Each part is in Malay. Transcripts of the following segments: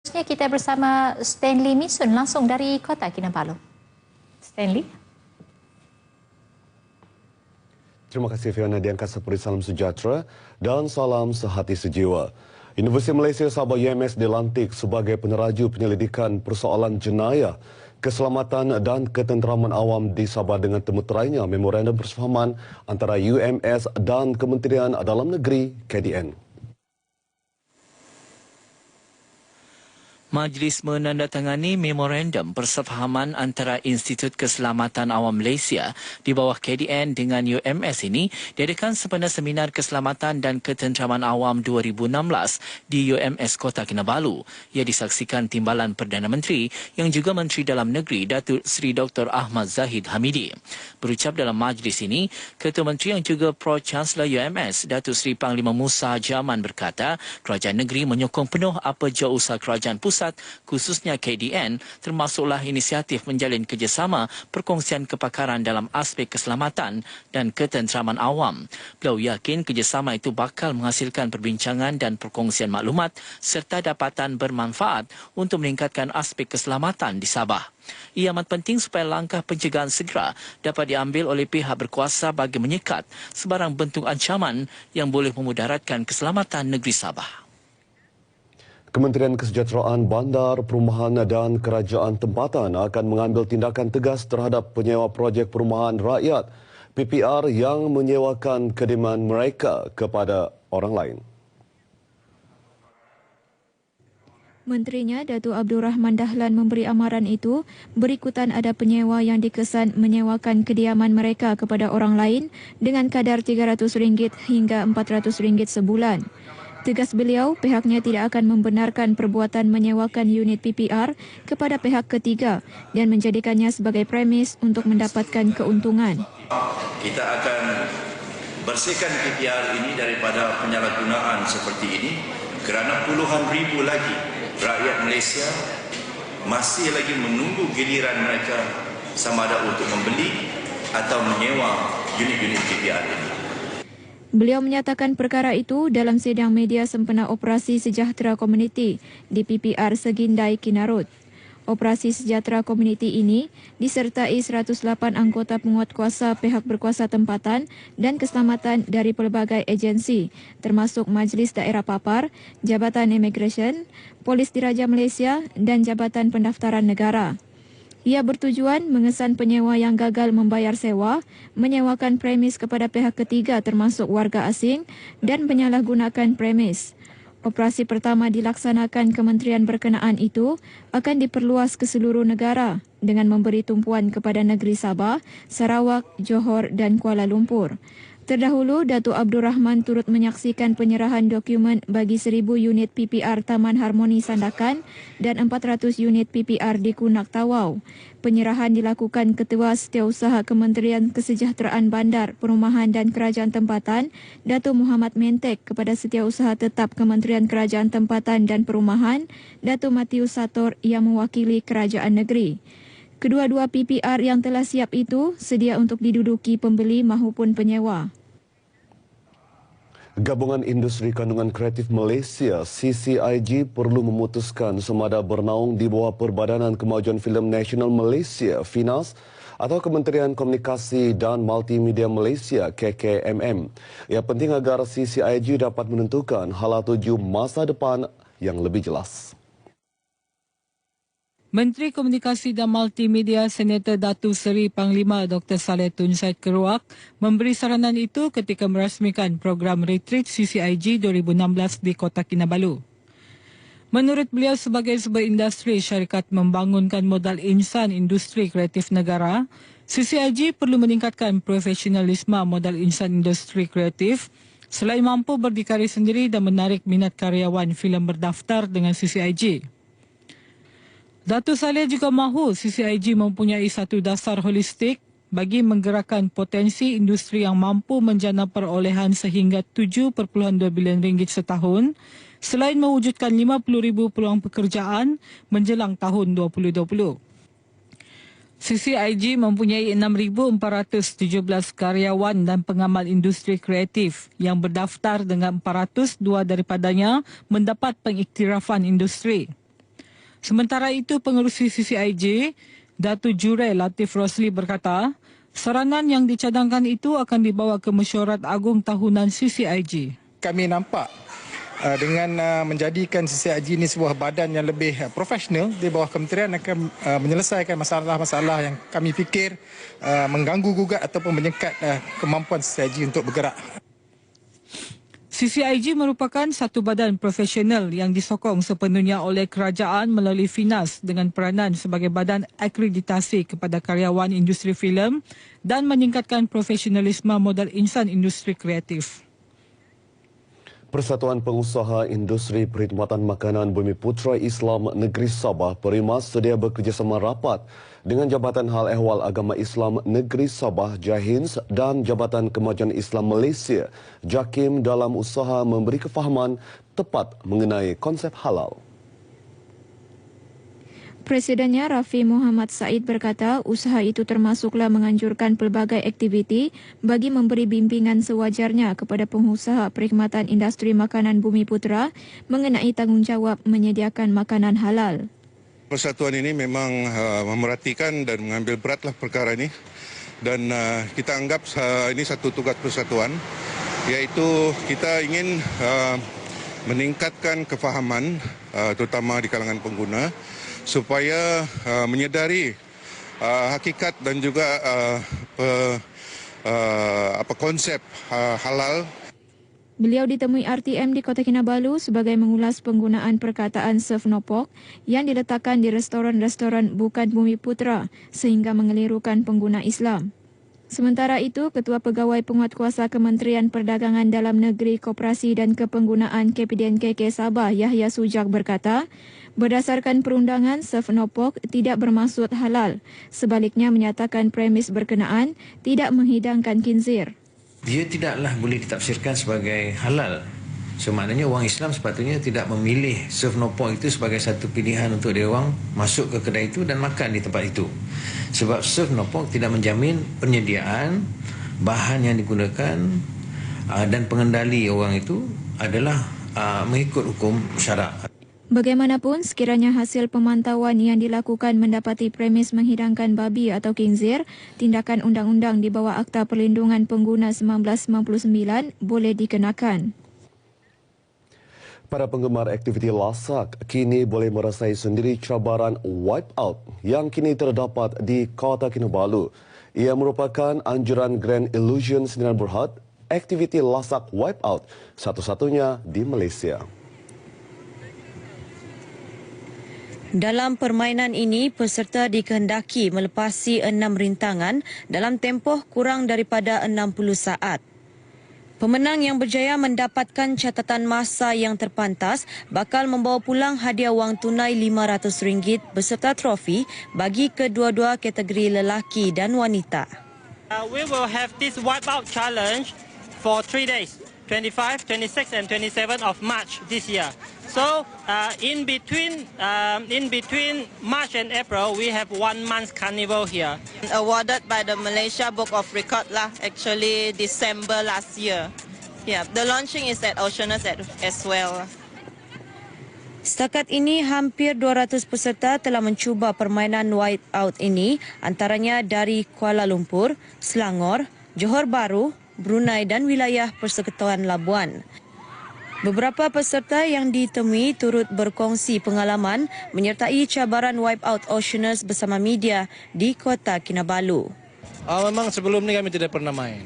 Seterusnya kita bersama Stanley Misun langsung dari Kota Kinabalu. Stanley. Terima kasih Fiona, diangkat seperti salam sejahtera dan salam sehati sejiwa. Universiti Malaysia Sabah UMS dilantik sebagai peneraju penyelidikan persoalan jenayah, keselamatan dan ketenteraman awam di Sabah dengan temuterainya memorandum persefahaman antara UMS dan Kementerian Dalam Negeri KDN. Majlis menandatangani memorandum persefahaman antara Institut Keselamatan Awam Malaysia di bawah KDN dengan UMS ini diadakan sempena Seminar Keselamatan dan Ketenteraman Awam 2016 di UMS Kota Kinabalu. Ia disaksikan Timbalan Perdana Menteri yang juga Menteri Dalam Negeri Datuk Seri Dr. Ahmad Zahid Hamidi. Berucap dalam majlis ini, Ketua Menteri yang juga Pro-Chancellor UMS Datuk Seri Panglima Musa Jaman berkata, Kerajaan Negeri menyokong penuh apa jauh usaha Kerajaan Pusat khususnya KDN termasuklah inisiatif menjalin kerjasama perkongsian kepakaran dalam aspek keselamatan dan ketenteraman awam. Beliau yakin kerjasama itu bakal menghasilkan perbincangan dan perkongsian maklumat serta dapatan bermanfaat untuk meningkatkan aspek keselamatan di Sabah. Ia amat penting supaya langkah pencegahan segera dapat diambil oleh pihak berkuasa bagi menyekat sebarang bentuk ancaman yang boleh memudaratkan keselamatan negeri Sabah. Kementerian Kesejahteraan Bandar, Perumahan dan Kerajaan Tempatan akan mengambil tindakan tegas terhadap penyewa projek perumahan rakyat PPR yang menyewakan kediaman mereka kepada orang lain. Menterinya Datuk Abdul Rahman Dahlan memberi amaran itu berikutan ada penyewa yang dikesan menyewakan kediaman mereka kepada orang lain dengan kadar RM300 hingga RM400 sebulan. Tegas beliau, pihaknya tidak akan membenarkan perbuatan menyewakan unit PPR kepada pihak ketiga dan menjadikannya sebagai premis untuk mendapatkan keuntungan. Kita akan bersihkan PPR ini daripada penyalahgunaan seperti ini kerana puluhan ribu lagi rakyat Malaysia masih lagi menunggu giliran mereka sama ada untuk membeli atau menyewa unit-unit PPR ini. Beliau menyatakan perkara itu dalam sidang media sempena Operasi Sejahtera Komuniti di PPR Segindai Kinarut. Operasi Sejahtera Komuniti ini disertai 108 anggota penguatkuasa pihak berkuasa tempatan dan keselamatan dari pelbagai agensi, termasuk Majlis Daerah Papar, Jabatan Immigration, Polis Diraja Malaysia dan Jabatan Pendaftaran Negara. Ia bertujuan mengesan penyewa yang gagal membayar sewa, menyewakan premis kepada pihak ketiga termasuk warga asing dan penyalahgunakan premis. Operasi pertama dilaksanakan kementerian berkenaan itu akan diperluas ke seluruh negara dengan memberi tumpuan kepada negeri Sabah, Sarawak, Johor dan Kuala Lumpur. Terdahulu, Datuk Abdul Rahman turut menyaksikan penyerahan dokumen bagi 1,000 unit PPR Taman Harmoni Sandakan dan 400 unit PPR di Kunak Tawau. Penyerahan dilakukan Ketua Setiausaha Kementerian Kesejahteraan Bandar, Perumahan dan Kerajaan Tempatan, Datuk Muhammad Mentek kepada Setiausaha Tetap Kementerian Kerajaan Tempatan dan Perumahan, Datuk Matius Sator yang mewakili Kerajaan Negeri. Kedua-dua PPR yang telah siap itu sedia untuk diduduki pembeli maupun penyewa. Gabungan Industri Kandungan Kreatif Malaysia CCIG perlu memutuskan sama ada bernaung di bawah Perbadanan Kemajuan Filem Nasional Malaysia FINAS atau Kementerian Komunikasi dan Multimedia Malaysia KKMM. Ia penting agar CCIG dapat menentukan hala tuju masa depan yang lebih jelas. Menteri Komunikasi dan Multimedia Senator Datuk Seri Panglima Dr. Saleh Tun Syed Keruak memberi saranan itu ketika merasmikan program Retreat CCIG 2016 di Kota Kinabalu. Menurut beliau, sebagai sebuah industri syarikat membangunkan modal insan industri kreatif negara, CCIG perlu meningkatkan profesionalisme modal insan industri kreatif selain mampu berdikari sendiri dan menarik minat karyawan filem berdaftar dengan CCIG. Datuk Saleh juga mahu CCIG mempunyai satu dasar holistik bagi menggerakkan potensi industri yang mampu menjana perolehan sehingga RM7.2 bilion setahun selain mewujudkan 50,000 peluang pekerjaan menjelang tahun 2020. CCIG mempunyai 6,417 karyawan dan pengamal industri kreatif yang berdaftar dengan 402 daripadanya mendapat pengiktirafan industri. Sementara itu, pengerusi CCIJ, Datuk Jurel Latif Rosli berkata, saranan yang dicadangkan itu akan dibawa ke Mesyuarat Agung Tahunan CCIJ. Kami nampak dengan menjadikan CCIJ ini sebuah badan yang lebih profesional di bawah kementerian akan menyelesaikan masalah-masalah yang kami fikir mengganggu gugat ataupun menyekat kemampuan CCIJ untuk bergerak. CCIJ merupakan satu badan profesional yang disokong sepenuhnya oleh kerajaan melalui FINAS dengan peranan sebagai badan akreditasi kepada karyawan industri filem dan meningkatkan profesionalisme modal insan industri kreatif. Persatuan Pengusaha Industri Perkhidmatan Makanan Bumiputra Islam Negeri Sabah (Perimas) sedia bekerjasama rapat dengan Jabatan Hal Ehwal Agama Islam Negeri Sabah (JAHINS) dan Jabatan Kemajuan Islam Malaysia (JAKIM) dalam usaha memberi kefahaman tepat mengenai konsep halal. Presidennya Rafi Muhammad Said berkata usaha itu termasuklah menganjurkan pelbagai aktiviti bagi memberi bimbingan sewajarnya kepada pengusaha perkhidmatan industri makanan Bumiputra mengenai tanggungjawab menyediakan makanan halal. Persatuan ini memang memerhatikan dan mengambil beratlah perkara ini dan kita anggap ini satu tugas persatuan, iaitu kita ingin meningkatkan kefahaman terutama di kalangan pengguna supaya menyedari hakikat dan juga konsep halal. Beliau ditemui RTM di Kota Kinabalu sebagai mengulas penggunaan perkataan serve no pork yang diletakkan di restoran-restoran bukan Bumiputra sehingga mengelirukan pengguna Islam. Sementara itu, Ketua Pegawai Penguatkuasa Kementerian Perdagangan Dalam Negeri, Koperasi dan Kepenggunaan KPDNKK Sabah Yahya Sujak berkata, berdasarkan perundangan, serve no pork tidak bermaksud halal. Sebaliknya menyatakan premis berkenaan tidak menghidangkan khinzir. Dia tidaklah boleh ditafsirkan sebagai halal. So, maknanya orang Islam sepatutnya tidak memilih serve no pork itu sebagai satu pilihan untuk dia orang masuk ke kedai itu dan makan di tempat itu. Sebab serve no pork tidak menjamin penyediaan bahan yang digunakan dan pengendali orang itu adalah mengikut hukum syarak. Bagaimanapun, sekiranya hasil pemantauan yang dilakukan mendapati premis menghidangkan babi atau khinzir, tindakan undang-undang di bawah Akta Perlindungan Pengguna 1999 boleh dikenakan. Para penggemar aktiviti lasak kini boleh merasai sendiri cabaran wipeout yang kini terdapat di Kota Kinabalu. Ia merupakan anjuran Grand Illusion Sdn Bhd, aktiviti lasak wipeout satu-satunya di Malaysia. Dalam permainan ini, peserta dikehendaki melepasi 6 rintangan dalam tempoh kurang daripada 60 saat. Pemenang yang berjaya mendapatkan catatan masa yang terpantas bakal membawa pulang hadiah wang tunai RM500 beserta trofi bagi kedua-dua kategori lelaki dan wanita. We will have this wipeout challenge for 3 days, 25, 26 and 27 of March this year. So in between March and April, we have 1 month carnival here. Awarded by the Malaysia Book of Record lah, actually December last year. Yeah, the launching is at Oceanus as well. Setakat ini, hampir 200 peserta telah mencuba permainan wipeout ini, antaranya dari Kuala Lumpur, Selangor, Johor Bahru, Brunei dan wilayah Persekutuan Labuan. Beberapa peserta yang ditemui turut berkongsi pengalaman menyertai cabaran wipeout Oceanus bersama media di Kota Kinabalu. Memang sebelum ni kami tidak pernah main.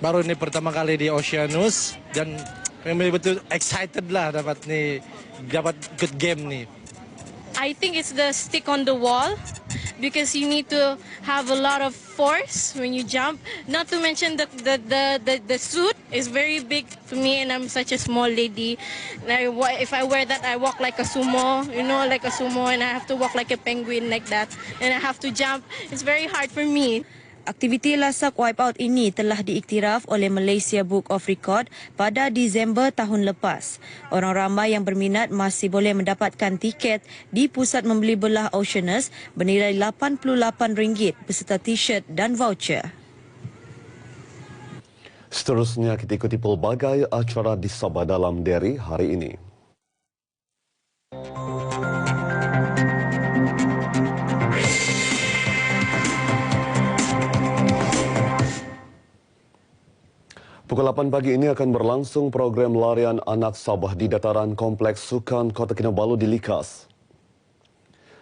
Baru ni pertama kali di Oceanus dan kami betul excited lah dapat good game ni. I think it's the stick on the wall because you need to have a lot of force when you jump. Not to mention the suit is very big to me and I'm such a small lady. If I wear that, I walk like a sumo, like a sumo, and I have to walk like a penguin like that. And I have to jump. It's very hard for me. Aktiviti lasak wipeout ini telah diiktiraf oleh Malaysia Book of Record pada Disember tahun lepas. Orang ramai yang berminat masih boleh mendapatkan tiket di pusat membeli belah Oceanus bernilai RM88 beserta t-shirt dan voucher. Seterusnya kita ikuti pelbagai acara di Sabah dalam Deri hari ini. Pukul 8 pagi ini akan berlangsung program larian anak Sabah di dataran Kompleks Sukan Kota Kinabalu di Likas.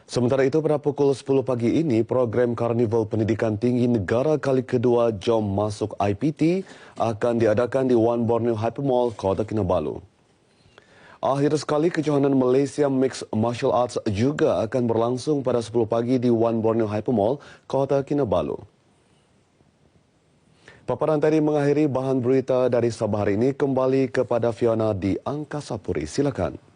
Sementara itu, pada pukul 10 pagi ini, program Karnival Pendidikan Tinggi Negara kali kedua Jom Masuk IPT akan diadakan di One Borneo Hypermall, Kota Kinabalu. Akhir sekali, kejohanan Malaysia Mixed Martial Arts juga akan berlangsung pada 10 pagi di One Borneo Hypermall, Kota Kinabalu. Paparan tadi mengakhiri bahan berita dari Sabah hari ini. Kembali kepada Fiona di Angkasa Puri. Silakan.